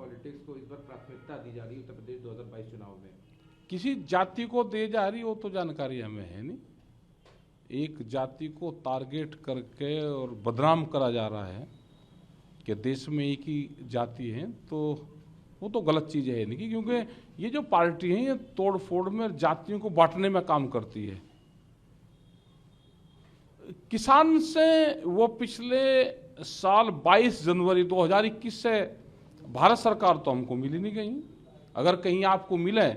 Politics को इस बार प्राथमिकता दी जा रही है उत्तर प्रदेश 2022 चुनाव में? किसी जाति को दे जा रही वो तो जानकारी हमें है नहीं। एक जाति को टारगेट करके और बदनाम करा जा रहा है कि देश में एक ही जाति है, तो वो तो गलत चीज़ है नहीं, क्योंकि ये जो पार्टी है ये तोड़ फोड़ में जातियों को बांटने में काम करती है। किसान से वो पिछले साल 22 जनवरी 2021 से भारत सरकार तो हमको मिली नहीं कहीं। अगर कहीं आपको मिले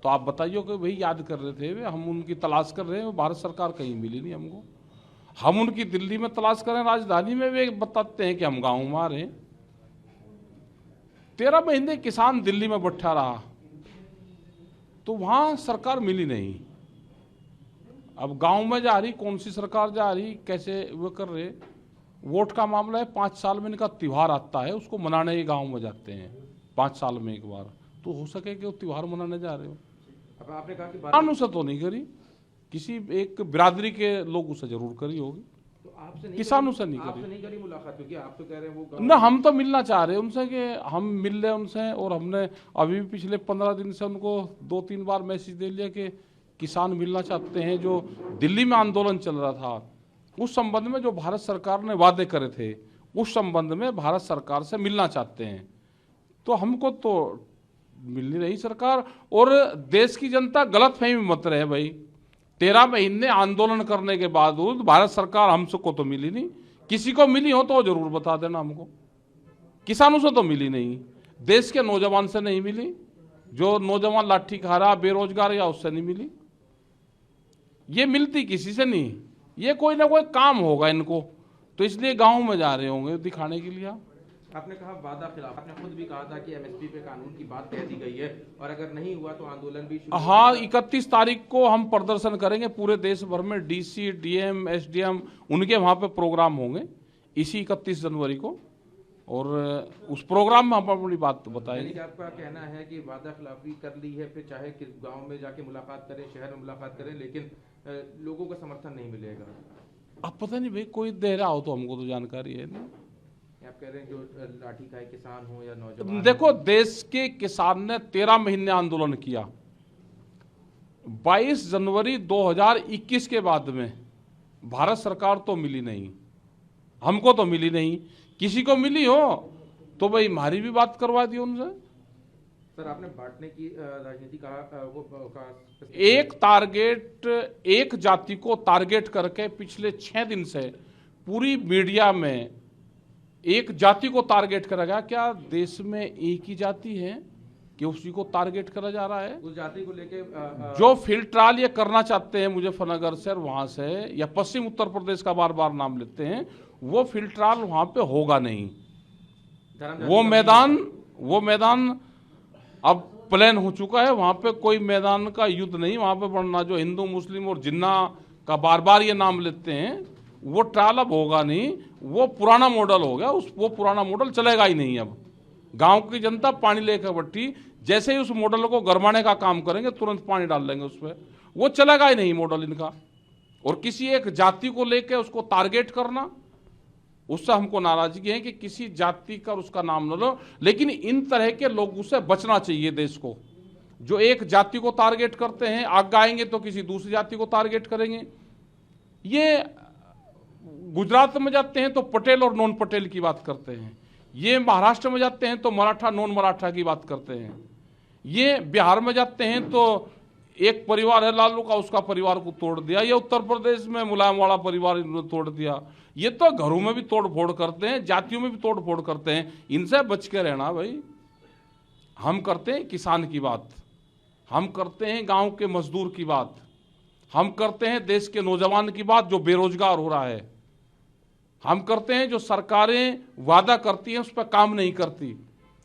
तो आप बताइए कि भाई याद कर रहे थे, हम उनकी तलाश कर रहे हैं, भारत सरकार कहीं मिली नहीं हमको। हम उनकी दिल्ली में तलाश करें, राजधानी में, वे बताते हैं कि हम गाँव में आ रहे हैं। 13 महीने किसान दिल्ली में बैठा रहा तो वहाँ सरकार मिली नहीं। अब गांव में जा रही, कौन सी सरकार जा रही, कैसे वो कर रहे। वोट का मामला है, 5 साल में इनका त्यौहार आता है, उसको मनाने गांव में जाते हैं 5 साल में एक बार। तो हो सके कि वो त्यौहार मनाने जा रहे हो। अब आपने कहा कि किसानों से तो नहीं करी, किसी एक बिरादरी के लोग उसे जरूर करी होगी, तो आपसे नहीं किसानों से नहीं आपसे करी। नहीं करी मुलाकात, क्योंकि आप तो कह रहे हैं वो ना, हम तो मिलना चाह रहे हैं उनसे कि हम मिल रहे हैं उनसे, और हमने अभी भी पिछले 15 दिन से उनको 2-3 बार मैसेज दे लिया कि किसान मिलना चाहते हैं। जो दिल्ली में आंदोलन चल रहा था उस संबंध में जो भारत सरकार ने वादे करे थे, उस संबंध में भारत सरकार से मिलना चाहते हैं। तो हमको तो मिल नहीं रही सरकार, और देश की जनता गलतफहमी में मत रहे भाई। 13 महीने आंदोलन करने के बावजूद भारत सरकार हमसे को तो मिली नहीं। किसी को मिली हो तो जरूर बता देना हमको। किसानों से तो मिली नहीं, देश के नौजवान से नहीं मिली, जो नौजवान लाठी खा रहा बेरोजगार या उससे नहीं मिली। ये मिलती किसी से नहीं, ये कोई ना कोई काम होगा इनको, तो इसलिए गांव में जा रहे होंगे दिखाने के लिए। आपने कहा वादा खिलाफ, आपने खुद भी कहा था कि एमएसपी पे कानून की बात कह दी गई है और अगर नहीं हुआ तो आंदोलन भी शुरू। हाँ, 31 तारीख को हम प्रदर्शन करेंगे पूरे देश भर में। डीसी, डीएम, एसडीएम उनके वहाँ पे प्रोग्राम होंगे इसी 31 जनवरी को, और उस प्रोग्राम में हम अपनी बात बताएंगे। आपका कहना है कि वादा खिलाफी कर ली है, फिर चाहे गांव में जाके मुलाकात करें, शहर में मुलाकात करें, लेकिन लोगों का समर्थन नहीं मिलेगा। अब पता नहीं भाई, कोई दे रहा हो तो हमको तो जानकारी है नहीं। आप कह रहे हैं जो लाठी खाए किसान हो या नौजवान। देखो, देश के किसान ने 13 महीने आंदोलन किया। 22 जनवरी 2021 के बाद में भारत सरकार तो मिली नहीं, हमको तो मिली नहीं। किसी को मिली हो तो भाई हमारी भी बात करवा दी उनसे। सर, आपने बांटने की राजनीति कहा, एक टारगेट, एक जाति को टारगेट करके पिछले 6 दिन से पूरी मीडिया में एक जाति को टारगेट करा गया। क्या देश में एक ही जाति है कि उसी को टारगेट करा जा रहा है? उस जाति को लेके जो फील्ड ट्रायल ये करना चाहते हैं मुजफ्फरनगर से, वहां से या पश्चिम उत्तर प्रदेश का बार बार नाम लेते हैं, वो फील्ड ट्रायल वहां पे होगा नहीं। वो मैदान अब प्लान हो चुका है, वहां पे कोई मैदान का युद्ध नहीं वहां पे बढ़ना। जो हिंदू, मुस्लिम और जिन्ना का बार बार ये नाम लेते हैं, वो ट्रायल अब होगा नहीं। वो पुराना मॉडल हो गया, वो पुराना मॉडल चलेगा ही नहीं। अब गांव की जनता पानी लेकर बैठी, जैसे ही उस मॉडल को गरमाने का काम करेंगे तुरंत पानी डाल देंगे उस पर। वो चलेगा ही नहीं मॉडल इनका। और किसी एक जाति को लेकर उसको टारगेट करना, उससे हमको नाराजगी है कि किसी जाति का उसका नाम न लो। लेकिन इन तरह के लोगों से बचना चाहिए देश को, जो एक जाति को टारगेट करते हैं, आगे आएंगे तो किसी दूसरी जाति को टारगेट करेंगे। ये गुजरात में जाते हैं तो पटेल और नॉन पटेल की बात करते हैं, ये महाराष्ट्र में जाते हैं तो मराठा नॉन मराठा की बात करते हैं, ये बिहार में जाते हैं तो एक परिवार है लालू का, उसका परिवार को तोड़ दिया, ये उत्तर प्रदेश में मुलायम वाला परिवार इन्होंने तोड़ दिया। ये तो घरों में भी तोड़ फोड़ करते हैं, जातियों में भी तोड़ फोड़ करते हैं। इनसे बच के रहना भाई। हम करते हैं किसान की बात, हम करते हैं गांव के मजदूर की बात, हम करते हैं देश के नौजवान की बात जो बेरोजगार हो रहा है, हम करते हैं जो सरकारें वादा करती हैं उस पर काम नहीं करती।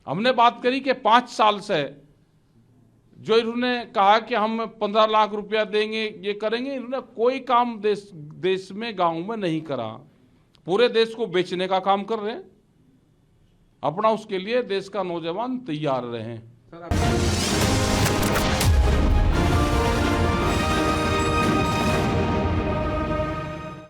हमने बात करी कि 5 साल से जो इन्होंने कहा कि हम 15 लाख रुपया देंगे, ये करेंगे, इन्होंने कोई काम देश में गांव में नहीं करा। पूरे देश को बेचने का काम कर रहे हैं अपना। उसके लिए देश का नौजवान तैयार रहे।